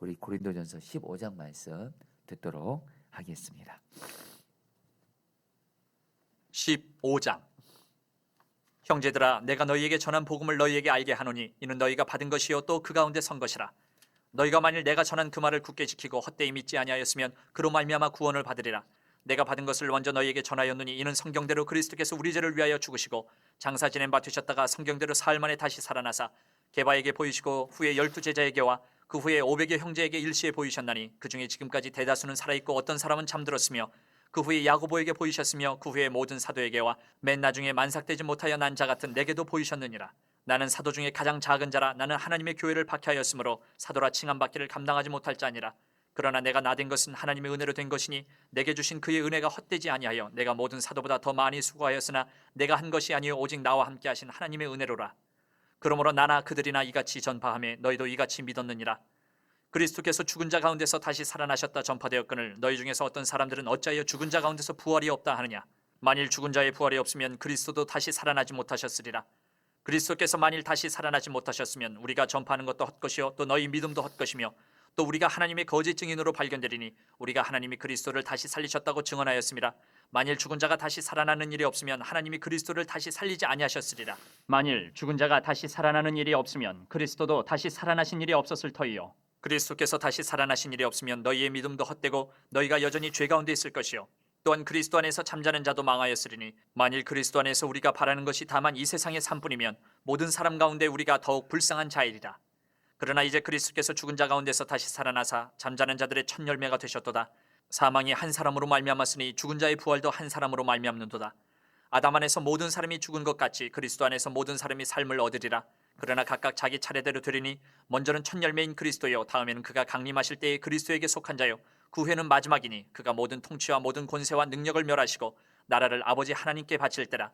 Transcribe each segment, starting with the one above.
우리 고린도전서 15장 말씀 듣도록 하겠습니다. 15장. 형제들아, 내가 너희에게 전한 복음을 너희에게 알게 하노니 이는 너희가 받은 것이요 또 그 가운데 선 것이라. 너희가 만일 내가 전한 그 말을 굳게 지키고 헛되이 믿지 아니하였으면 그로 말미암아 구원을 받으리라. 내가 받은 것을 먼저 너희에게 전하였노니 이는 성경대로 그리스도께서 우리 죄를 위하여 죽으시고 장사 지낸 바 되셨다가 성경대로 사흘 만에 다시 살아나사 게바에게 보이시고 후에 12제자에게와 그 후에 500여 형제에게 일시에 보이셨나니 그 중에 지금까지 대다수는 살아있고 어떤 사람은 잠들었으며 그 후에 야고보에게 보이셨으며 그 후에 모든 사도에게와 맨 나중에 만삭되지 못하여 난 자 같은 내게도 보이셨느니라. 나는 사도 중에 가장 작은 자라. 나는 하나님의 교회를 박해하였으므로 사도라 칭함받기를 감당하지 못할 자니라. 그러나 내가 나된 것은 하나님의 은혜로 된 것이니 내게 주신 그의 은혜가 헛되지 아니하여 내가 모든 사도보다 더 많이 수고하였으나 내가 한 것이 아니요 오직 나와 함께 하신 하나님의 은혜로라. 그러므로 나나 그들이나 이같이 전파하며 너희도 이같이 믿었느니라. 그리스도께서 죽은 자 가운데서 다시 살아나셨다 전파되었거늘 너희 중에서 어떤 사람들은 어찌하여 죽은 자 가운데서 부활이 없다 하느냐. 만일 죽은 자의 부활이 없으면 그리스도도 다시 살아나지 못하셨으리라. 그리스도께서 만일 다시 살아나지 못하셨으면 우리가 전파하는 것도 헛것이요 또 너희 믿음도 헛것이며 또 우리가 하나님의 거짓 증인으로 발견되리니 우리가 하나님이 그리스도를 다시 살리셨다고 증언하였습니다. 만일 죽은 자가 다시 살아나는 일이 없으면 하나님이 그리스도를 다시 살리지 아니하셨으리라. 만일 죽은 자가 다시 살아나는 일이 없으면 그리스도도 다시 살아나신 일이 없었을 터이요 그리스도께서 다시 살아나신 일이 없으면 너희의 믿음도 헛되고 너희가 여전히 죄 가운데 있을 것이요 또한 그리스도 안에서 잠자는 자도 망하였으리니 만일 그리스도 안에서 우리가 바라는 것이 다만 이 세상의 삶뿐이면 모든 사람 가운데 우리가 더욱 불쌍한 자이리라. 그러나 이제 그리스도께서 죽은 자 가운데서 다시 살아나사 잠자는 자들의 첫 열매가 되셨도다. 사망이 한 사람으로 말미암았으니 죽은 자의 부활도 한 사람으로 말미암는도다. 아담 안에서 모든 사람이 죽은 것 같이 그리스도 안에서 모든 사람이 삶을 얻으리라. 그러나 각각 자기 차례대로 되리니 먼저는 첫 열매인 그리스도요 다음에는 그가 강림하실 때에 그리스도에게 속한 자요 그 후에는 마지막이니 그가 모든 통치와 모든 권세와 능력을 멸하시고 나라를 아버지 하나님께 바칠 때라.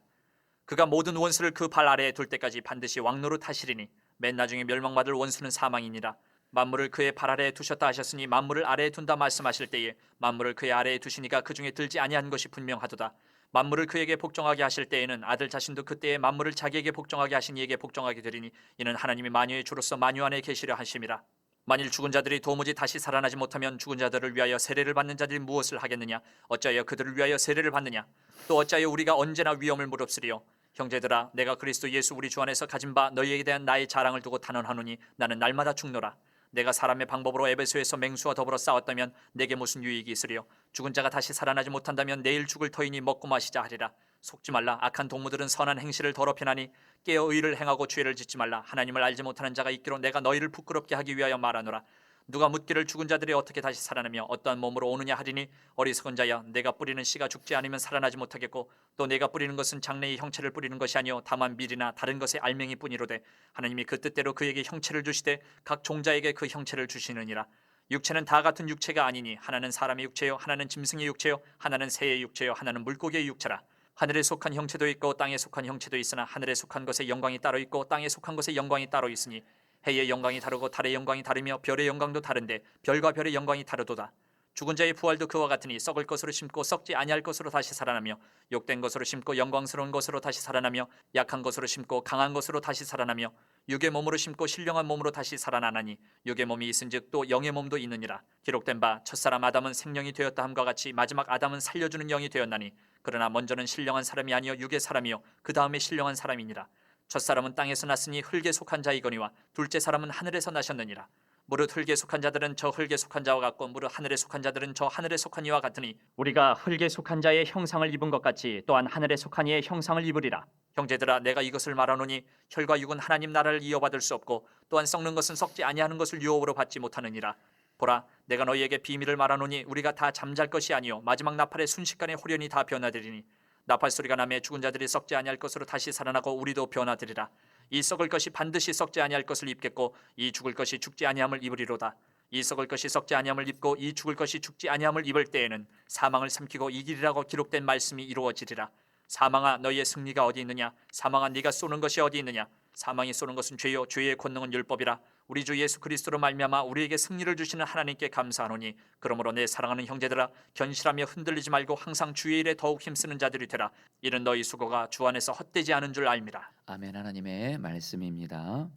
그가 모든 원수를 그 발 아래에 둘 때까지 반드시 왕노릇 하시리니 맨 나중에 멸망받을 원수는 사망이니라. 만물을 그의 발 아래에 두셨다 하셨으니 만물을 아래에 둔다 말씀하실 때에 만물을 그의 아래에 두시니까 그 중에 들지 아니한 것이 분명하도다. 만물을 그에게 복종하게 하실 때에는 아들 자신도 그때에 만물을 자기에게 복종하게 하신 이에게 복종하게 되리니 이는 하나님이 만유의 주로서 만유 안에 계시려 하심이라. 만일 죽은 자들이 도무지 다시 살아나지 못하면 죽은 자들을 위하여 세례를 받는 자들이 무엇을 하겠느냐. 어찌하여 그들을 위하여 세례를 받느냐. 또 어찌하여 우리가 언제나 위험을 무릅쓰리요. 형제들아, 내가 그리스도 예수 우리 주 안에서 가진 바 너희에게 대한 나의 자랑을 두고 단언하노니 나는 날마다 죽노라. 내가 사람의 방법으로 에베소에서 맹수와 더불어 싸웠다면 내게 무슨 유익이 있으리요. 죽은 자가 다시 살아나지 못한다면 내일 죽을 터이니 먹고 마시자 하리라. 속지 말라. 악한 동무들은 선한 행실을 더럽히나니 깨어 의를 행하고 죄를 짓지 말라. 하나님을 알지 못하는 자가 있기로 내가 너희를 부끄럽게 하기 위하여 말하노라. 누가 묻기를 죽은 자들이 어떻게 다시 살아나며 어떠한 몸으로 오느냐 하리니 어리석은 자야, 내가 뿌리는 씨가 죽지 않으면 살아나지 못하겠고 또 내가 뿌리는 것은 장래의 형체를 뿌리는 것이 아니요 다만 밀이나 다른 것의 알맹이뿐이로되 하나님이 그 뜻대로 그에게 형체를 주시되 각 종자에게 그 형체를 주시느니라. 육체는 다 같은 육체가 아니니 하나는 사람의 육체요 하나는 짐승의 육체요 하나는 새의 육체요 하나는 물고기의 육체라. 하늘에 속한 형체도 있고 땅에 속한 형체도 있으나 하늘에 속한 것의 영광이 따로 있고 땅에 속한 것의 영광이 따로 있으니 해의 영광이 다르고 달의 영광이 다르며 별의 영광도 다른데 별과 별의 영광이 다르도다. 죽은 자의 부활도 그와 같으니 썩을 것으로 심고 썩지 아니할 것으로 다시 살아나며 욕된 것으로 심고 영광스러운 것으로 다시 살아나며 약한 것으로 심고 강한 것으로 다시 살아나며 육의 몸으로 심고 신령한 몸으로 다시 살아나나니 육의 몸이 있은즉 또 영의 몸도 있느니라. 기록된 바 첫사람 아담은 생명이 되었다 함과 같이 마지막 아담은 살려주는 영이 되었나니 그러나 먼저는 신령한 사람이 아니요 육의 사람이요 그 다음에 신령한 사람이니라. 첫사람은 땅에서 났으니 흙에 속한 자이거니와 둘째 사람은 하늘에서 나셨느니라. 무릇 흙에 속한 자들은 저 흙에 속한 자와 같고 무릇 하늘에 속한 자들은 저 하늘에 속한 이와 같으니 우리가 흙에 속한 자의 형상을 입은 것 같이 또한 하늘에 속한 이의 형상을 입으리라. 형제들아, 내가 이것을 말하노니 혈과 육은 하나님 나라를 이어받을 수 없고 또한 썩는 것은 썩지 아니하는 것을 유업으로 받지 못하느니라. 보라, 내가 너희에게 비밀을 말하노니 우리가 다 잠잘 것이 아니요 마지막 나팔의 순식간에 홀연히 다 변화되리니 나팔 소리가 나매 죽은 자들이 썩지 아니할 것으로 다시 살아나고 우리도 변화되리라. 이 썩을 것이 반드시 썩지 아니할 것을 입겠고 이 죽을 것이 죽지 아니함을 입으리로다. 이 썩을 것이 썩지 아니함을 입고 이 죽을 것이 죽지 아니함을 입을 때에는 사망을 삼키고 이기리라고 기록된 말씀이 이루어지리라. 사망아, 너희의 승리가 어디 있느냐? 사망아, 네가 쏘는 것이 어디 있느냐? 사망이 쏘는 것은 죄요 죄의 권능은 율법이라. 우리 주 예수 그리스도로 말미암아 우리에게 승리를 주시는 하나님께 감사하노니 그러므로 내 사랑하는 형제들아, 견실하며 흔들리지 말고 항상 주의 일에 더욱 힘쓰는 자들이 되라. 이는 너희 수고가 주 안에서 헛되지 않은 줄 알미라. 아멘. 하나님의 말씀입니다.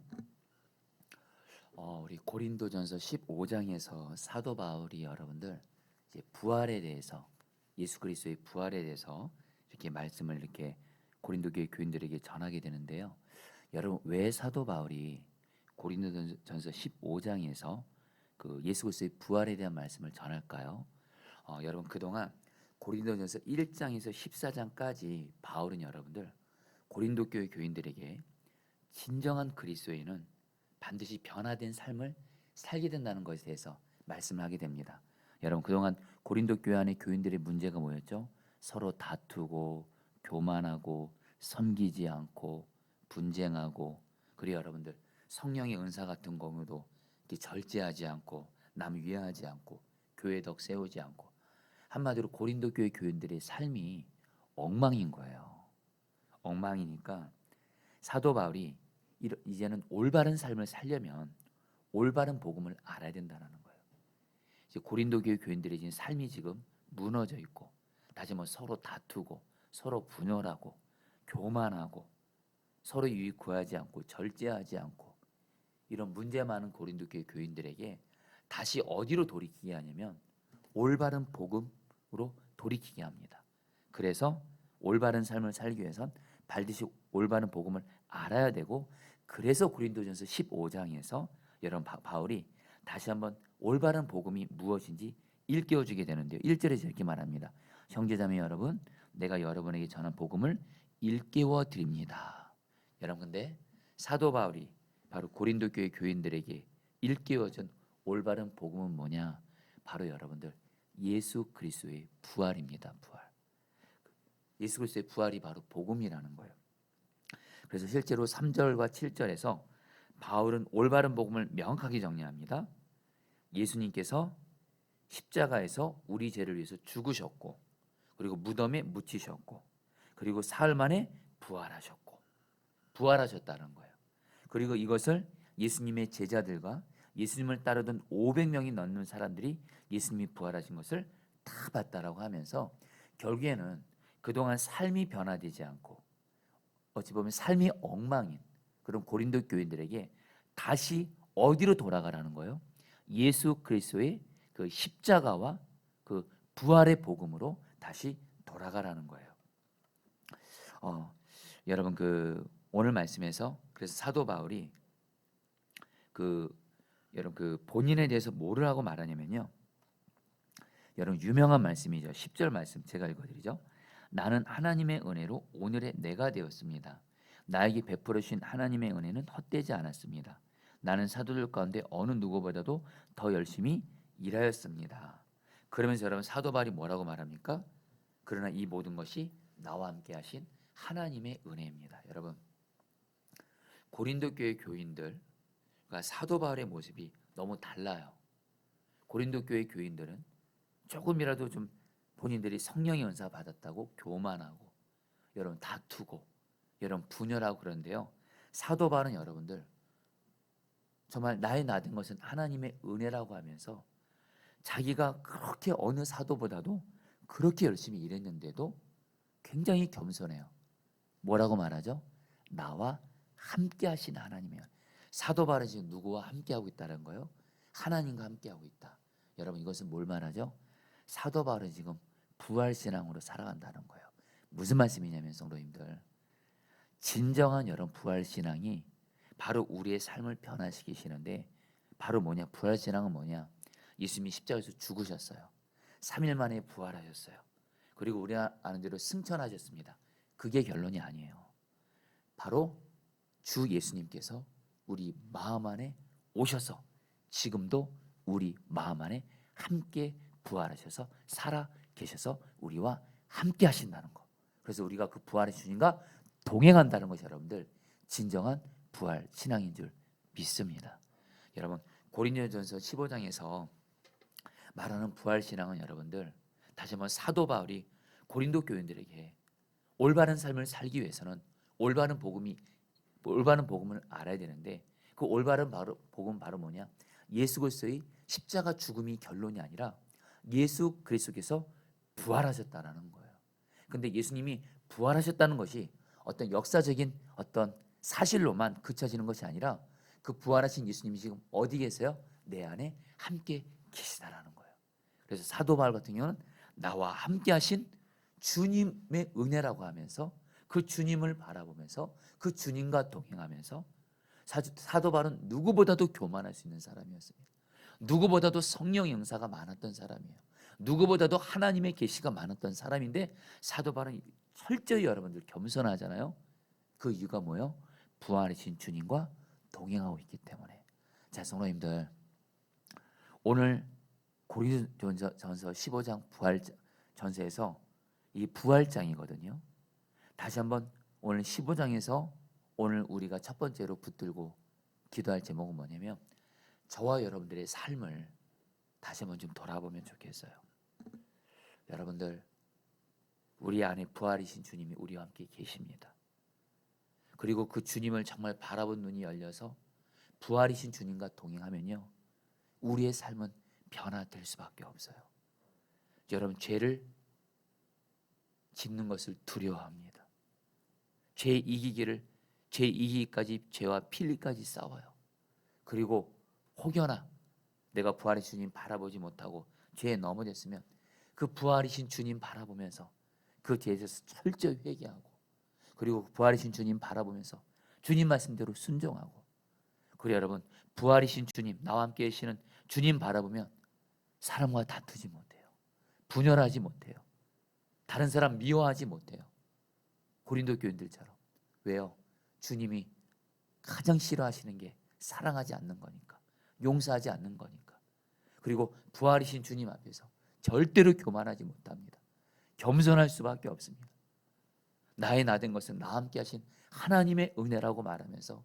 우리 고린도전서 15장에서 사도 바울이 여러분들 이제 부활에 대해서, 예수 그리스도의 부활에 대해서 이렇게 말씀을 이렇게 고린도 교회 교인들에게 전하게 되는데요. 여러분, 왜 사도 바울이 고린도전서 15장에서 그 예수 그리스도의 부활에 대한 말씀을 전할까요? 여러분, 그동안 고린도전서 1장에서 14장까지 바울은 여러분들 고린도 교회 교인들에게 진정한 그리스도인은 반드시 변화된 삶을 살게 된다는 것에 대해서 말씀을 하게 됩니다. 여러분, 그동안 고린도 교회 안의 교인들의 문제가 뭐였죠? 서로 다투고 교만하고 섬기지 않고 분쟁하고, 그리고 여러분들 성령의 은사 같은 경우도 절제하지 않고 남 위하지 않고 교회 덕 세우지 않고, 한마디로 고린도 교회 교인들의 삶이 엉망인 거예요. 엉망이니까 사도 바울이 이제는 올바른 삶을 살려면 올바른 복음을 알아야 된다는 거예요. 이제 고린도 교회 교인들의 지금 삶이 지금 무너져 있고, 다시 서로 다투고 서로 분열하고 교만하고 서로 유익 구하지 않고 절제하지 않고, 이런 문제 많은 고린도 교회 교인들에게 다시 어디로 돌이키게 하냐면 올바른 복음으로 돌이키게 합니다. 그래서 올바른 삶을 살기 위해선 반드시 올바른 복음을 알아야 되고, 그래서 고린도전서 15장에서 여러분 바울이 다시 한번 올바른 복음이 무엇인지 일깨워 주게 되는데요. 1절에서 이렇게 말합니다. 형제자매 여러분, 내가 여러분에게 전한 복음을 일깨워 드립니다. 여러분, 근데 사도 바울이 바로 고린도 교회 교인들에게 일깨워준 올바른 복음은 뭐냐? 바로 여러분들 예수 그리스도의 부활입니다. 부활. 예수 그리스도의 부활이 바로 복음이라는 거예요. 그래서 실제로 3절과 7절에서 바울은 올바른 복음을 명확하게 정리합니다. 예수님께서 십자가에서 우리 죄를 위해서 죽으셨고, 그리고 무덤에 묻히셨고, 그리고 사흘 만에 부활하셨다는 거예요. 그리고 이것을 예수님의 제자들과 예수님을 따르던 500명이 넘는 사람들이 예수님이 부활하신 것을 다 봤다라고 하면서, 결국에는 그동안 삶이 변화되지 않고 어찌 보면 삶이 엉망인 그런 고린도 교인들에게 다시 어디로 돌아가라는 거예요? 예수 그리스도의 그 십자가와 그 부활의 복음으로 다시 돌아가라는 거예요. 여러분, 그 오늘 말씀에서 그래서 사도 바울이 여러분 그 본인에 대해서 뭐를 하고 말하냐면요. 여러분, 유명한 말씀이죠. 10절 말씀 제가 읽어드리죠. 나는 하나님의 은혜로 오늘의 내가 되었습니다. 나에게 베풀어 주신 하나님의 은혜는 헛되지 않았습니다. 나는 사도들 가운데 어느 누구보다도 더 열심히 일하였습니다. 그러면서 여러분 사도 바울이 뭐라고 말합니까? 그러나 이 모든 것이 나와 함께 하신 하나님의 은혜입니다. 여러분, 고린도 교회 교인들과 사도 바울의 모습이 너무 달라요. 고린도 교회 교인들은 조금이라도 좀 본인들이 성령의 은사 받았다고 교만하고 여러분 다투고 여러분 분열하고 그런데요. 사도 바울은 여러분들 정말 나의 나된 것은 하나님의 은혜라고 하면서 자기가 그렇게 어느 사도보다도 그렇게 열심히 일했는데도 굉장히 겸손해요. 뭐라고 말하죠? 나와 함께 하신 하나님이에요. 사도 바울은 지금 누구와 함께 하고 있다는 거예요? 하나님과 함께 하고 있다. 여러분, 이것은 뭘 말하죠? 사도 바울은 지금 부활신앙으로 살아간다는 거예요. 무슨 말씀이냐면 성도님들, 진정한 여러분 부활신앙이 바로 우리의 삶을 변화시키시는데, 바로 뭐냐? 부활신앙은 뭐냐? 예수님이 십자가에서 죽으셨어요. 3일 만에 부활하셨어요. 그리고 우리 아는 대로 승천하셨습니다. 그게 결론이 아니에요. 바로 주 예수님께서 우리 마음 안에 오셔서 지금도 우리 마음 안에 함께 부활하셔서 살아 계셔서 우리와 함께 하신다는 거. 그래서 우리가 그 부활의 주님과 동행한다는 것이 여러분들 진정한 부활 신앙인 줄 믿습니다. 여러분, 고린도전서 15장에서 말하는 부활 신앙은 여러분들 다시 한번 사도 바울이 고린도 교인들에게 올바른 삶을 살기 위해서는 올바른 복음을 알아야 되는데, 그 올바른 복음 바로 뭐냐? 예수 그리스도의 십자가 죽음이 결론이 아니라 예수 그리스도께서 부활하셨다라는 거예요. 근데 예수님이 부활하셨다는 것이 어떤 역사적인 어떤 사실로만 그쳐지는 것이 아니라 그 부활하신 예수님이 지금 어디 계세요? 내 안에 함께 계시다라는 거예요. 그래서 사도 바울 같은 경우는 나와 함께 하신 주님의 은혜라고 하면서 그 주님을 바라보면서 그 주님과 동행하면서 사도 바울은 누구보다도 교만할 수 있는 사람이었습니다. 누구보다도 성령 영사가 많았던 사람이에요. 누구보다도 하나님의 계시가 많았던 사람인데 사도 바울은 철저히 여러분들 겸손하잖아요. 그 이유가 뭐예요? 부활하신 주님과 동행하고 있기 때문에. 자, 성도님들, 오늘 고린도전서 15장 부활 전서에서 이 부활장이거든요. 다시 한번 오늘 15장에서 오늘 우리가 첫 번째로 붙들고 기도할 제목은 뭐냐면 저와 여러분들의 삶을 다시 한번 좀 돌아보면 좋겠어요. 여러분들, 우리 안에 부활이신 주님이 우리와 함께 계십니다. 그리고 그 주님을 정말 바라본 눈이 열려서 부활이신 주님과 동행하면요, 우리의 삶은 변화될 수밖에 없어요. 여러분, 죄를 짓는 것을 두려워합니다. 죄 이기기까지 죄와 필리까지 싸워요. 그리고 혹여나 내가 부활이신 주님 바라보지 못하고 죄에 넘어졌으면 그 부활이신 주님 바라보면서 그 죄에 대해서 철저히 회개하고, 그리고 부활이신 주님 바라보면서 주님 말씀대로 순종하고, 그리고 여러분, 부활이신 주님, 나와 함께 계시는 주님 바라보면 사람과 다투지 못해요. 분열하지 못해요. 다른 사람 미워하지 못해요. 고린도 교인들처럼. 왜요? 주님이 가장 싫어하시는 게 사랑하지 않는 거니까, 용서하지 않는 거니까. 그리고 부활이신 주님 앞에서 절대로 교만하지 못합니다. 겸손할 수밖에 없습니다. 나의 나된 것은 나와 함께 하신 하나님의 은혜라고 말하면서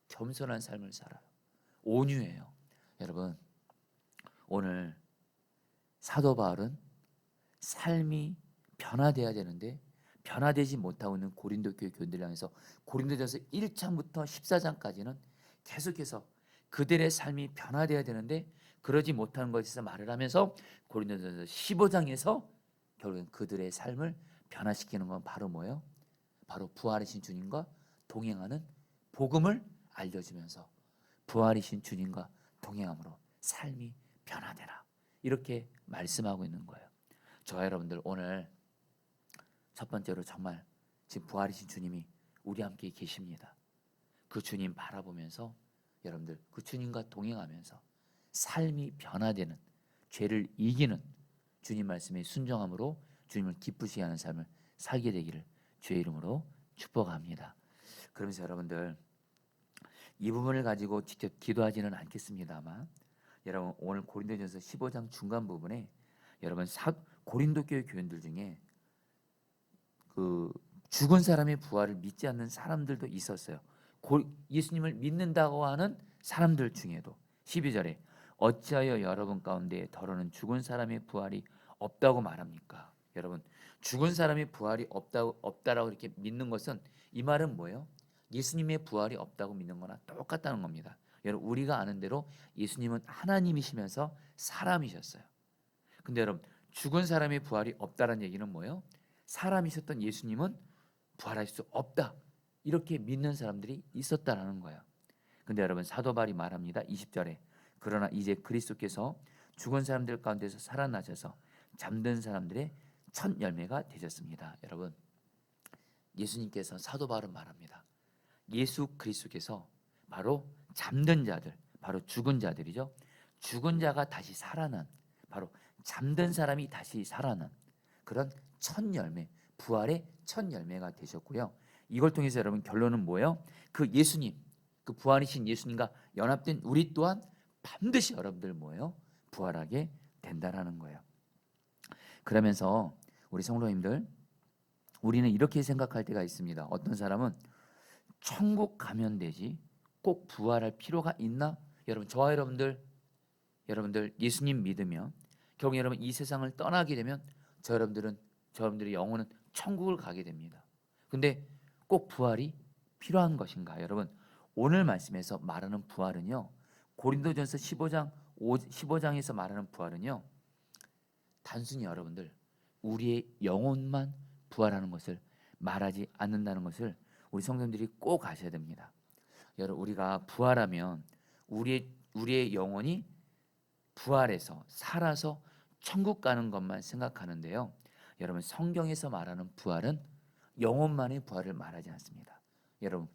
겸손한 삶을 살아요. 온유해요. 여러분, 오늘 사도 바울은 삶이 변화돼야 되는데 변화되지 못하고 있는 고린도 교회 교인들을 향해서 고린도전서 1장부터 14장까지는 계속해서 그들의 삶이 변화돼야 되는데 그러지 못하는 것에 대해서 말을 하면서 고린도전서 15장에서 결국엔 그들의 삶을 변화시키는 건 바로 뭐예요? 바로 부활이신 주님과 동행하는 복음을 알려주면서 부활이신 주님과 동행함으로 삶이 변화되라, 이렇게 말씀하고 있는 거예요. 저와 여러분들, 오늘 첫 번째로 정말 지금 부활이신 주님이 우리 함께 계십니다. 그 주님 바라보면서 여러분들 그 주님과 동행하면서 삶이 변화되는, 죄를 이기는 주님 말씀에 순종함으로 주님을 기쁘시게 하는 삶을 살게 되기를 주의 이름으로 축복합니다. 그러면서 여러분들, 이 부분을 가지고 직접 기도하지는 않겠습니다만, 여러분 오늘 고린도전서 15장 중간 부분에 여러분 고린도 교회 교인들 중에 그 죽은 사람의 부활을 믿지 않는 사람들도 있었어요. 예수님을 믿는다고 하는 사람들 중에도 12절에 어찌하여 여러분 가운데 더러는 죽은 사람의 부활이 없다고 말합니까? 여러분, 죽은 사람의 부활이 없다라고 이렇게 믿는 것은, 이 말은 뭐예요? 예수님의 부활이 없다고 믿는 거나 똑같다는 겁니다. 여러분, 우리가 아는 대로 예수님은 하나님이시면서 사람이셨어요. 근데 여러분, 죽은 사람의 부활이 없다는 얘기는 뭐예요? 사람이셨던 예수님은 부활할 수 없다, 이렇게 믿는 사람들이 있었다라는 거예요. 근데 여러분, 사도 바울이 말합니다. 20절에 그러나 이제 그리스도께서 죽은 사람들 가운데서 살아나셔서 잠든 사람들의 첫 열매가 되셨습니다. 여러분, 예수님께서, 사도 바울은 말합니다. 예수 그리스도께서 바로 잠든 자들, 바로 죽은 자들이죠. 죽은 자가 다시 살아난, 바로 잠든 사람이 다시 살아난 그런 첫 열매, 부활의 첫 열매가 되셨고요. 이걸 통해서 여러분 결론은 뭐예요? 그 예수님, 그 부활이신 예수님과 연합된 우리 또한 반드시 여러분들 뭐예요? 부활하게 된다라는 거예요. 그러면서 우리 성도님들, 우리는 이렇게 생각할 때가 있습니다. 어떤 사람은 천국 가면 되지 꼭 부활할 필요가 있나? 여러분, 저와 여러분들 예수님 믿으면 결국 여러분 이 세상을 떠나게 되면 저여러분들의 영혼은 천국을 가게 됩니다. 근데 꼭 부활이 필요한 것인가? 여러분, 오늘 말씀에서 말하는 부활은요, 고린도전서 15장에서 말하는 부활은요, 단순히 여러분들 우리의 영혼만 부활하는 것을 말하지 않는다는 것을 우리 성도님들이 꼭 아셔야 됩니다. 여러분 우리가 부활하면 우리의 영혼이 부활해서 살아서 천국 가는 것만 생각하는데요. 여러분 성경에서 말하는 부활은 영혼만의 부활을 말하지 않습니다. 여러분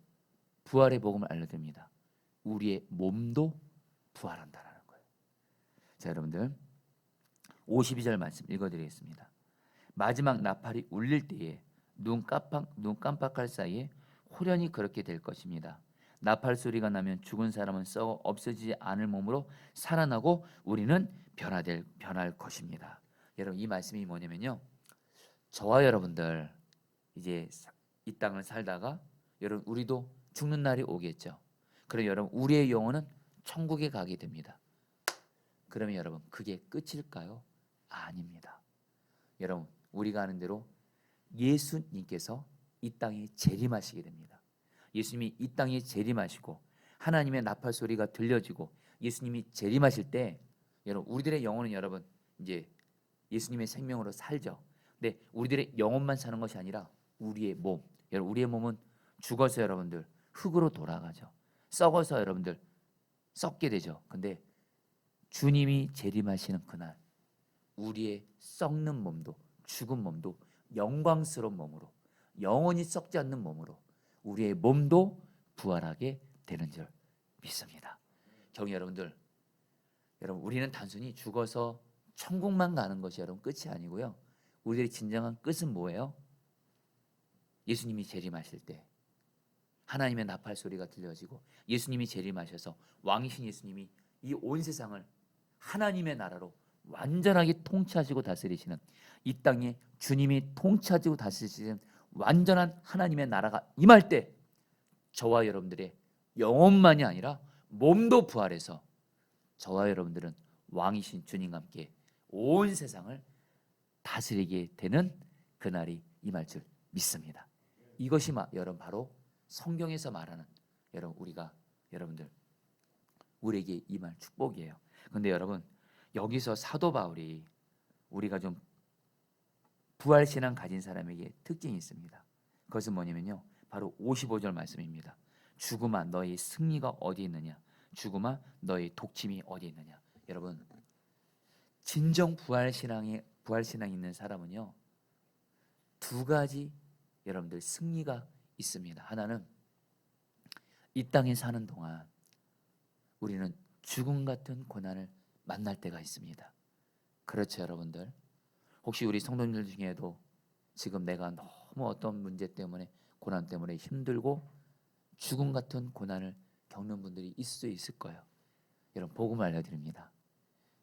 부활의 복음을 알려드립니다. 우리의 몸도 부활한다라는 거예요. 자, 여러분들 52절 말씀 읽어드리겠습니다. 마지막 나팔이 울릴 때에 눈 깜빡할 사이에 호련히 그렇게 될 것입니다. 나팔 소리가 나면 죽은 사람은 썩어 없어지지 않을 몸으로 살아나고 우리는 변할 것입니다. 여러분 이 말씀이 뭐냐면요. 저와 여러분들 이제 이 땅을 살다가 여러분 우리도 죽는 날이 오겠죠. 그럼 여러분 우리의 영혼은 천국에 가게 됩니다. 그러면 여러분 그게 끝일까요? 아닙니다. 여러분 우리가 아는 대로 예수님께서 이 땅에 재림하시게 됩니다. 예수님이 이 땅에 재림하시고 하나님의 나팔 소리가 들려지고 예수님이 재림하실 때 여러분 우리들의 영혼은 여러분 이제 예수님의 생명으로 살죠. 근데 우리들의 영혼만 사는 것이 아니라 우리의 몸, 여러분 우리의 몸은 죽어서 여러분들 흙으로 돌아가죠. 썩어서 여러분들 썩게 되죠. 근데 주님이 재림하시는 그날 우리의 썩는 몸도 죽은 몸도 영광스러운 몸으로 영원히 썩지 않는 몸으로 우리의 몸도 부활하게 되는 줄 믿습니다. 경희 여러분들, 여러분 우리는 단순히 죽어서 천국만 가는 것이 여러분 끝이 아니고요. 우리들의 진정한 끝은 뭐예요? 예수님이 재림하실 때 하나님의 나팔 소리가 들려지고 예수님이 재림하셔서 왕이신 예수님이 이 온 세상을 하나님의 나라로 완전하게 통치하시고 다스리시는 이 땅에 주님이 통치하시고 다스리시는 완전한 하나님의 나라가 임할 때 저와 여러분들의 영혼만이 아니라 몸도 부활해서 저와 여러분들은 왕이신 주님과 함께 온 세상을 다스리게 되는 그날이 임할 줄 믿습니다. 이것이 여러분 바로 성경에서 말하는 여러분들 우리에게 임할 축복이에요. 그런데 여러분 여기서 사도 바울이 우리가 좀 부활신앙 가진 사람에게 특징이 있습니다. 그것은 뭐냐면요. 바로 55절 말씀입니다. 죽음아 너의 승리가 어디 있느냐? 죽음아 너의 독침이 어디 있느냐? 여러분 진정 부활신앙이 있는 사람은요. 두 가지 여러분들 승리가 있습니다. 하나는 이 땅에 사는 동안 우리는 죽음 같은 고난을 만날 때가 있습니다. 그렇죠, 여러분들. 혹시 우리 성도님들 중에도 지금 내가 너무 어떤 문제 때문에 고난 때문에 힘들고 죽음 같은 고난을 겪는 분들이 있을 수 있을 거예요. 여러분 복음을 알려드립니다.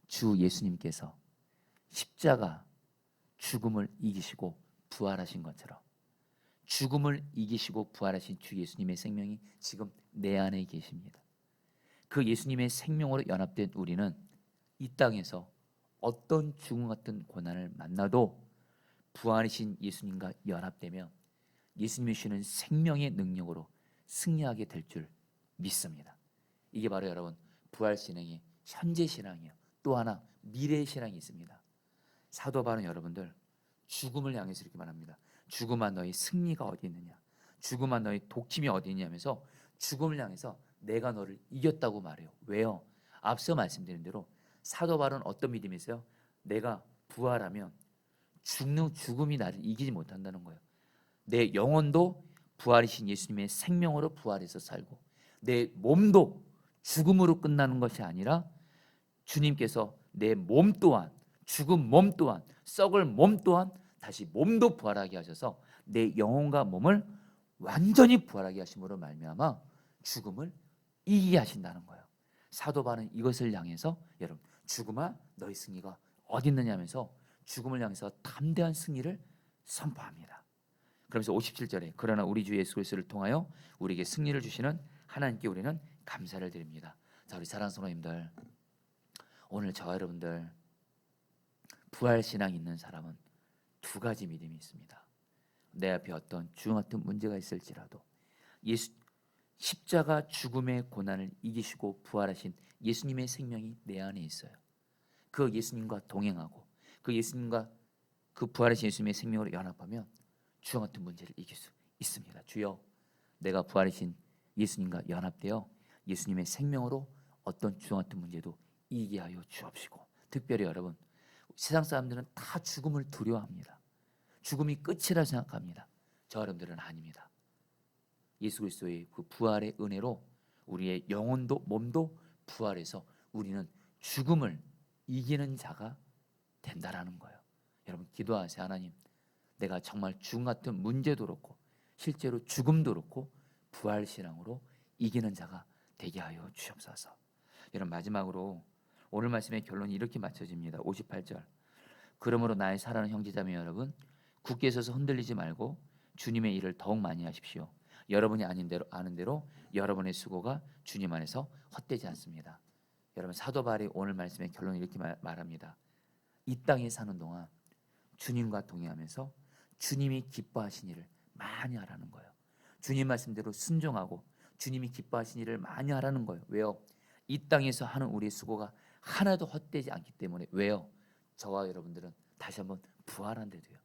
주 예수님께서 십자가 죽음을 이기시고 부활하신 것처럼 죽음을 이기시고 부활하신 주 예수님의 생명이 지금 내 안에 계십니다. 그 예수님의 생명으로 연합된 우리는 이 땅에서 어떤 죽음 같은 고난을 만나도 부활이신 예수님과 연합되면 예수님이 주시는 생명의 능력으로 승리하게 될 줄 믿습니다. 이게 바로 여러분 부활신앙의 현재 신앙이에요. 또 하나 미래의 신앙이 있습니다. 사도 바울은 여러분들 죽음을 향해서 이렇게 말합니다. 죽음아 너의 승리가 어디 있느냐? 죽음아 너의 독침이 어디 있냐면서 죽음을 향해서 내가 너를 이겼다고 말해요. 왜요? 앞서 말씀드린 대로 사도 바울은 어떤 믿음이 있어요? 내가 부활하면 죽음이 나를 이기지 못한다는 거예요. 내 영혼도 부활이신 예수님의 생명으로 부활해서 살고 내 몸도 죽음으로 끝나는 것이 아니라 주님께서 내 몸 또한 죽은 몸 또한 썩을 몸 또한 다시 몸도 부활하게 하셔서 내 영혼과 몸을 완전히 부활하게 하심으로 말미암아 죽음을 이기게 하신다는 거예요. 사도 바울은 이것을 향해서 여러분 죽음아 너의 승리가 어디 있느냐 하면서 죽음을 향해서 담대한 승리를 선포합니다. 그러면서 57절에 그러나 우리 주 예수 그리스도를 통하여 우리에게 승리를 주시는 하나님께 우리는 감사를 드립니다. 자, 우리 사랑하는 성도님들, 오늘 저와 여러분들 부활신앙 있는 사람은 두 가지 믿음이 있습니다. 내 앞에 어떤 죽음 같은 문제가 있을지라도 예수 십자가 죽음의 고난을 이기시고 부활하신 예수님의 생명이 내 안에 있어요. 그 예수님과 동행하고 그 예수님과 그 부활하신 예수님의 생명으로 연합하면 죽음 같은 문제를 이길 수 있습니다. 주여 내가 부활하신 예수님과 연합되어 예수님의 생명으로 어떤 주저 같은 문제도 이기게 하여 주옵시고, 특별히 여러분, 세상 사람들은 다 죽음을 두려워합니다. 죽음이 끝이라 생각합니다. 저 여러분들은 아닙니다. 예수 그리스도의 그 부활의 은혜로 우리의 영혼도 몸도 부활해서 우리는 죽음을 이기는 자가 된다라는 거예요. 여러분 기도하세요. 하나님, 내가 정말 죽음 같은 문제도 그렇고 실제로 죽음도 그렇고 부활신앙으로 이기는 자가 되게 하여 주옵소서. 여러분 마지막으로 오늘 말씀의 결론이 이렇게 맞춰집니다. 58절. 그러므로 나의 사랑하는 형제자매 여러분, 굳게 서서 흔들리지 말고 주님의 일을 더욱 많이 하십시오. 여러분이 아는 대로 여러분의 수고가 주님 안에서 헛되지 않습니다. 여러분 사도 바울이 오늘 말씀의 결론을 이렇게 말합니다. 이 땅에 사는 동안 주님과 동행하면서 주님이 기뻐하신 일을 많이 하라는 거예요. 주님 말씀대로 순종하고 주님이 기뻐하신 일을 많이 하라는 거예요. 왜요? 이 땅에서 하는 우리의 수고가 하나도 헛되지 않기 때문에. 왜요? 저와 여러분들은 다시 한번 부활한데 돼요.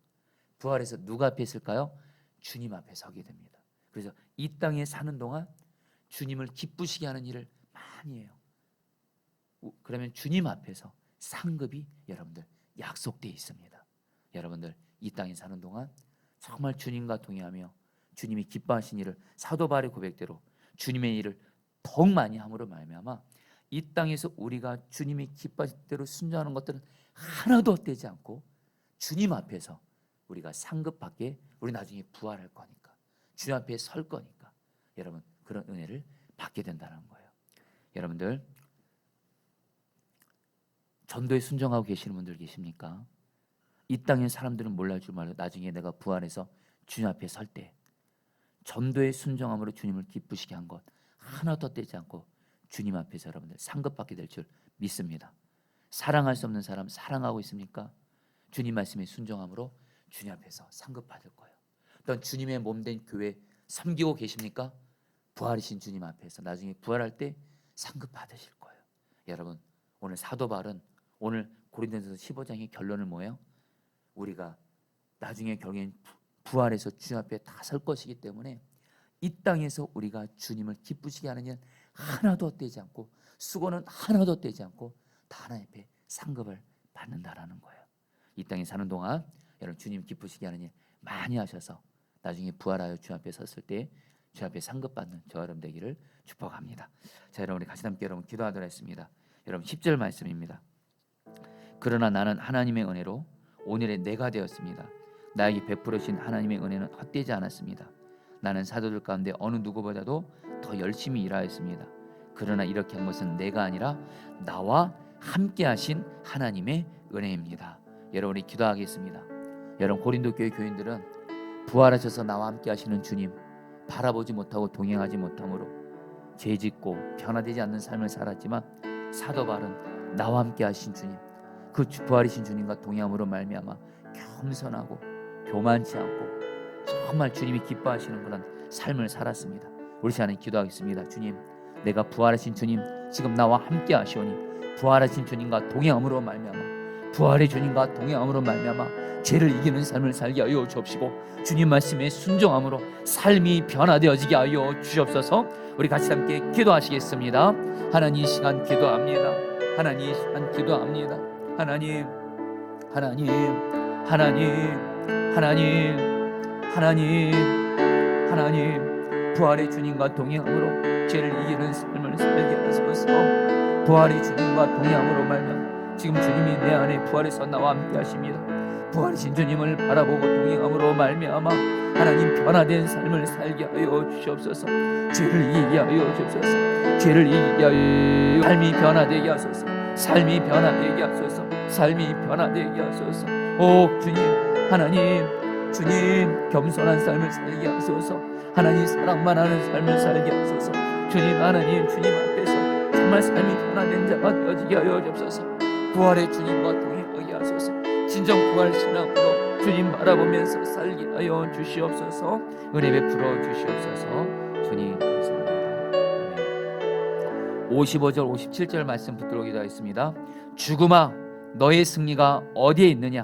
부활해서 누가 앞에 있을까요? 주님 앞에 서게 됩니다. 그래서 이 땅에 사는 동안 주님을 기쁘시게 하는 일을 많이 해요. 그러면 주님 앞에서 상급이 여러분들 약속되어 있습니다. 여러분들 이 땅에 사는 동안 정말 주님과 동행하며 주님이 기뻐하신 일을 사도 바울의 고백대로 주님의 일을 더욱 많이 함으로 말미암아 이 땅에서 우리가 주님이 기뻐하신 대로 순종하는 것들은 하나도 헛되지 않고 주님 앞에서 우리가 상급받게, 우리 나중에 부활할 거니까 주님 앞에 설 거니까 여러분 그런 은혜를 받게 된다는 거예요. 여러분들 전도에 순종하고 계시는 분들 계십니까? 이 땅의 사람들은 몰라줄 줄 말고 나중에 내가 부활해서 주님 앞에 설 때 전도의 순종함으로 주님을 기쁘시게 한 것 하나도 떼지 않고 주님 앞에서 여러분들 상급받게 될 줄 믿습니다. 사랑할 수 없는 사람 사랑하고 있습니까? 주님 말씀에 순종함으로 주님 앞에서 상급받을 거예요. 어떤 주님의 몸된 교회 섬기고 계십니까? 부활이신 주님 앞에서 나중에 부활할 때 상급받으실 거예요. 여러분 오늘 사도 바울은 오늘 고린도전서 15장의 결론을 뭐예요? 우리가 나중에 결국엔 부활해서 주님 앞에 다 설 것이기 때문에 이 땅에서 우리가 주님을 기쁘시게 하는 일 하나도 헛되지 않고 수고는 하나도 헛되지 않고 다 하나님 앞에 상급을 받는다라는 거예요. 이 땅에 사는 동안 여러분 주님 기쁘시게 하는 일 많이 하셔서 나중에 부활하여 주님 앞에 섰을 때 주님 앞에 상급받는 저 여러분 되기를 축복합니다. 자, 여러분 우리 같이 함께 여러분 기도하도록 하겠습니다. 여러분 10절 말씀입니다. 그러나 나는 하나님의 은혜로 오늘의 내가 되었습니다. 나에게 베풀으신 하나님의 은혜는 헛되지 않았습니다. 나는 사도들 가운데 어느 누구보다도 더 열심히 일하였습니다. 그러나 이렇게 한 것은 내가 아니라 나와 함께 하신 하나님의 은혜입니다. 여러분 우리 기도하겠습니다. 여러분 고린도 교회 교인들은 부활하셔서 나와 함께 하시는 주님 바라보지 못하고 동행하지 못함으로 죄짓고 변화되지 않는 삶을 살았지만 사도 바울은 나와 함께 하신 주님, 그 부활이신 주님과 동행함으로 말미암아 겸손하고 교만치 않고 정말 주님이 기뻐하시는 그런 삶을 살았습니다. 우리 시간에 기도하겠습니다. 주님, 내가 부활하신 주님 지금 나와 함께 하시오니 부활하신 주님과 동행함으로 말미암아 부활의 주님과 동행함으로 말미암아 죄를 이기는 삶을 살게 하여 주옵시고 주님 말씀에 순종함으로 삶이 변화되어지게 하여 주옵소서. 우리 같이 함께 기도하시겠습니다. 하나님 이 시간 기도합니다. 하나님 이 시간 기도합니다. 하나님 하나님 하나님 하나님 하나님 하나님 부활의 주님과 동행함으로 죄를 이기는 삶을 살게 하소서. 부활의 주님과 동행함으로 말미암아 지금 주님이 내 안에 부활해서 나와 함께 하십니다. 부활이신 주님을 바라보고 동행함으로 말미암아 하나님 변화된 삶을 살게 하여 주시옵소서. 죄를 이기게 하여 주옵소서. 죄를 이기게 하여 삶이 변화되게 하소서. 삶이 변화되게 하소서. 삶이 변화되게 하소서. 오 주님 하나님 주님 겸손한 삶을 살게 하소서. 하나님 사랑만 하는 삶을 살게 하소서. 주님 하나님 주님 앞에서 정말 삶이 변화된 자가 되어지게 하여 주옵소서. 부활의 주님과 동행하게 하소서. 진정 부활 신앙으로 주님 바라보면서 살게 하여 주시옵소서. 은혜 베풀어 주시옵소서. 주님 감사합니다. 55절 57절 말씀 붙들어 기도하겠습니다. 죽음아 너의 승리가 어디에 있느냐?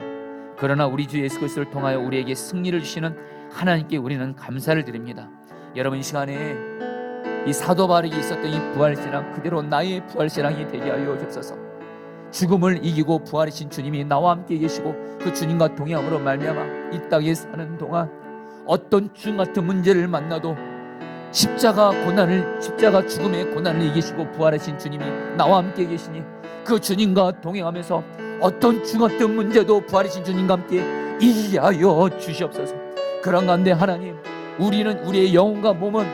그러나 우리 주 예수 그리스도를 통하여 우리에게 승리를 주시는 하나님께 우리는 감사를 드립니다. 여러분 이 시간에 이 사도 바울에게 있었던 이 부활신앙 그대로 나의 부활신앙이 되게 하여 주옵소서. 죽음을 이기고 부활이신 주님이 나와 함께 계시고 그 주님과 동행함으로 말미암아 이 땅에 사는 동안 어떤 주님 같은 문제를 만나도 십자가 죽음의 고난을 이기시고 부활하신 주님이 나와 함께 계시니 그 주님과 동행하면서 어떤 주님 같은 문제도 부활하신 주님과 함께 이기게 하여 주시옵소서. 그런 가운데 하나님, 우리는 우리의 영혼과 몸은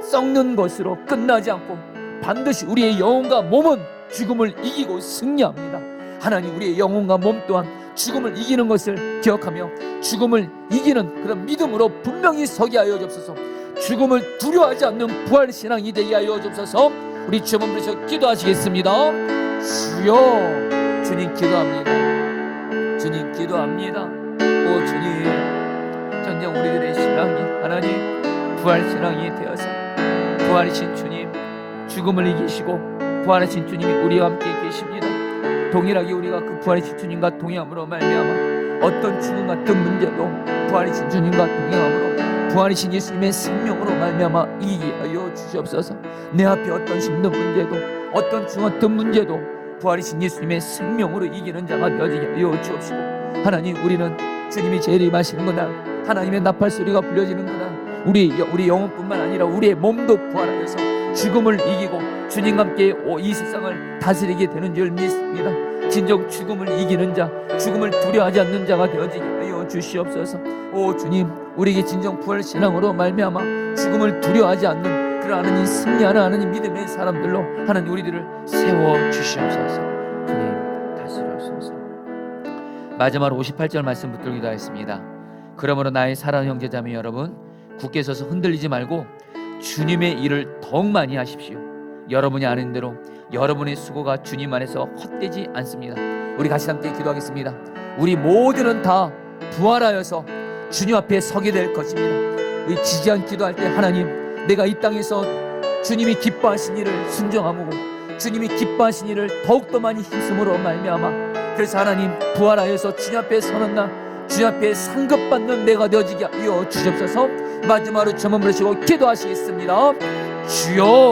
썩는 것으로 끝나지 않고 반드시 우리의 영혼과 몸은 죽음을 이기고 승리합니다. 하나님, 우리의 영혼과 몸 또한 죽음을 이기는 것을 기억하며 죽음을 이기는 그런 믿음으로 분명히 서게 하여 주옵소서. 죽음을 두려워하지 않는 부활신앙이 되게 하여 주옵소서. 우리 주 한번 부르셔 기도하시겠습니다. 주여, 주님 기도합니다. 주님 기도합니다. 오 주님, 전쟁 우리들의 신앙이 하나님 부활신앙이 되어서 부활이신 주님, 죽음을 이기시고 부활하신 주님이 우리와 함께 계십니다. 동일하게 우리가 그 부활이신 주님과 동행함으로 말미암아 어떤 죽음 같은 문제도 부활이신 주님과 동행함으로 부활이신 예수님의 생명으로 말미암아 이기게 하여 주시옵소서. 내 앞에 어떤 힘든 문제도 어떤 죽음 같은 문제도 부활이신 예수님의 생명으로 이기는 자가 되어지게 하여 주옵시고, 하나님, 우리는 주님이 재림하시는 그날, 하나님의 나팔 소리가 불려지는 그날 우리 영혼뿐만 아니라 우리의 몸도 부활하여서 죽음을 이기고 주님과 함께 이 세상을 다스리게 되는 줄 믿습니다. 진정 죽음을 이기는 자, 죽음을 두려워하지 않는 자가 되어지게 하여 주시옵소서. 오 주님, 우리에게 진정 부활신앙으로 말미암아 죽음을 두려워하지 않는 그런 하나님, 승리하는 하나님 믿음의 사람들로 하나님 우리들을 세워주시옵소서. 주님 다스리옵소서. 마지막으로 58절 말씀 붙들고 기도하겠습니다. 그러므로 나의 사랑하는 형제자매 여러분, 굳게 서서 흔들리지 말고 주님의 일을 더욱 많이 하십시오. 여러분이 아는 대로 여러분의 수고가 주님 안에서 헛되지 않습니다. 우리 같이 함께 기도하겠습니다. 우리 모두는 다 부활하여서 주님 앞에 서게 될 것입니다. 우리 지지한 기도할 때, 하나님, 내가 이 땅에서 주님이 기뻐하신 일을 순종하고 주님이 기뻐하신 일을 더욱더 많이 힘쓰므로 말미암아, 그래서 하나님 부활하여서 주님 앞에 서는 날 주님 앞에 상급받는 내가 되어지게 하여 주시옵소서. 마지막으로 주님 부르시고 기도하시겠습니다. 주여.